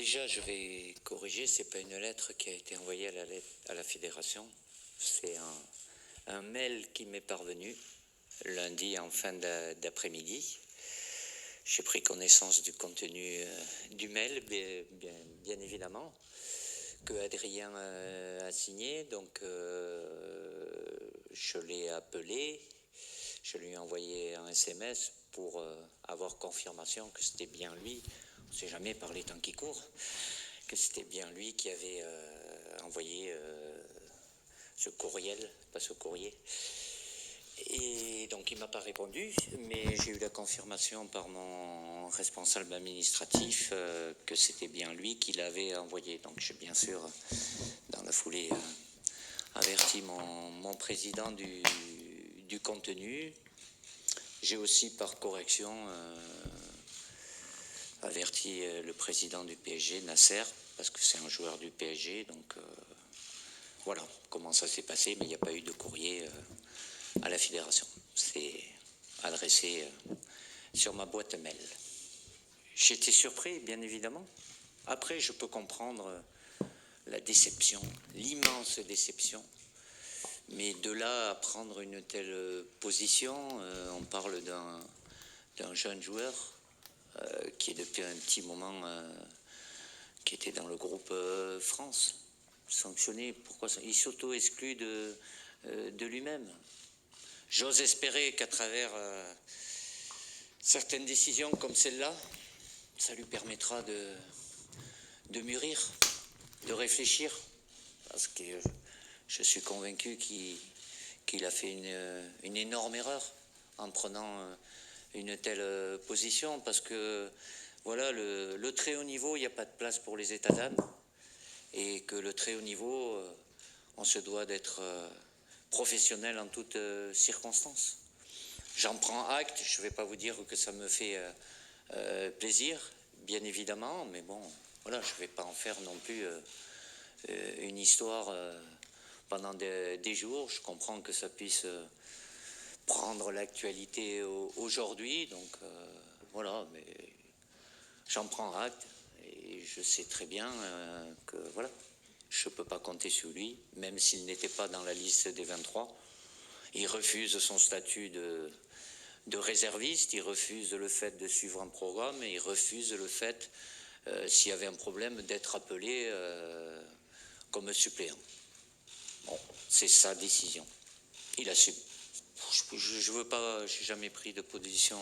déjà, je vais corriger, c'est pas une lettre qui a été envoyée à la fédération, c'est un mail qui m'est parvenu lundi en fin d'après-midi. J'ai pris connaissance du contenu du mail, bien évidemment, que Adrien a signé, donc je l'ai appelé, je lui ai envoyé un SMS pour avoir confirmation que c'était bien lui. On ne sait jamais par les temps qui courent, que c'était bien lui qui avait envoyé ce courriel, pas ce courrier. Et donc il ne m'a pas répondu, mais j'ai eu la confirmation par mon responsable administratif que c'était bien lui qui l'avait envoyé. Donc j'ai bien sûr, dans la foulée, averti mon président du contenu. J'ai aussi par correction averti le président du PSG, Nasser, parce que c'est un joueur du PSG, donc voilà comment ça s'est passé, mais il n'y a pas eu de courrier à la fédération. C'est adressé sur ma boîte mail. J'étais surpris, bien évidemment. Après, je peux comprendre la déception, l'immense déception, mais de là à prendre une telle position, on parle d'un jeune joueur qui est depuis un petit moment, qui était dans le groupe France, sanctionné. Pourquoi ça? Il s'auto-exclut de lui-même. J'ose espérer qu'à travers certaines décisions comme celle-là, ça lui permettra de mûrir, de réfléchir, parce que je suis convaincu qu'il a fait une énorme erreur en prenant une telle position, parce que voilà, le très haut niveau, il n'y a pas de place pour les états d'âme, et que le très haut niveau, on se doit d'être professionnel en toutes circonstances. J'en prends acte, je ne vais pas vous dire que ça me fait plaisir, bien évidemment, mais bon, voilà, je ne vais pas en faire non plus une histoire pendant des jours. Je comprends que ça puisse prendre l'actualité aujourd'hui, donc voilà, mais j'en prends acte et je sais très bien que voilà, je ne peux pas compter sur lui, même s'il n'était pas dans la liste des 23. Il refuse son statut de réserviste, il refuse le fait de suivre un programme et il refuse le fait, s'il y avait un problème, d'être appelé comme suppléant. Bon, c'est sa décision. Il assume. Je veux pas, j'ai jamais pris de position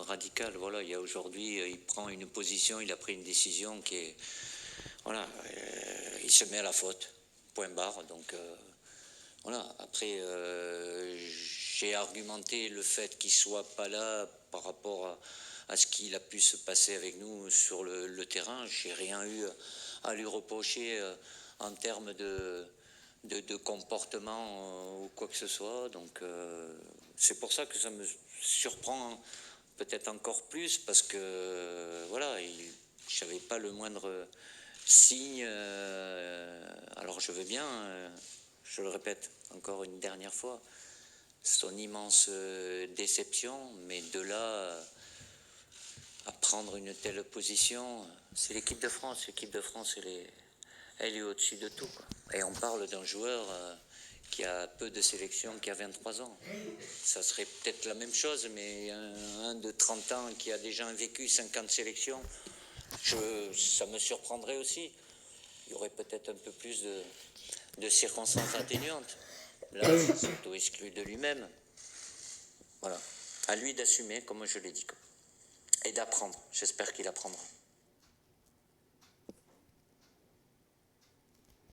radicale. Voilà, il y a aujourd'hui, il prend une position, il a pris une décision qui est, voilà, il se met à la faute. Point barre. Donc voilà. Après, j'ai argumenté le fait qu'il soit pas là par rapport à ce qu'il a pu se passer avec nous sur le terrain. J'ai rien eu à lui reprocher en termes de comportement ou quoi que ce soit. Donc c'est pour ça que ça me surprend peut-être encore plus, parce que voilà, je n'avais pas le moindre signe. Alors je veux bien, je le répète encore une dernière fois, son immense déception, mais de là à prendre une telle position, c'est l'équipe de France. L'équipe de France, elle est au-dessus de tout, quoi. Et on parle d'un joueur qui a peu de sélections, qui a 23 ans. Ça serait peut-être la même chose, mais un de 30 ans qui a déjà vécu 50 sélections, ça me surprendrait aussi. Il y aurait peut-être un peu plus de circonstances atténuantes. Là, il s'auto-exclut de lui-même. Voilà. À lui d'assumer, comme je l'ai dit. Et d'apprendre. J'espère qu'il apprendra.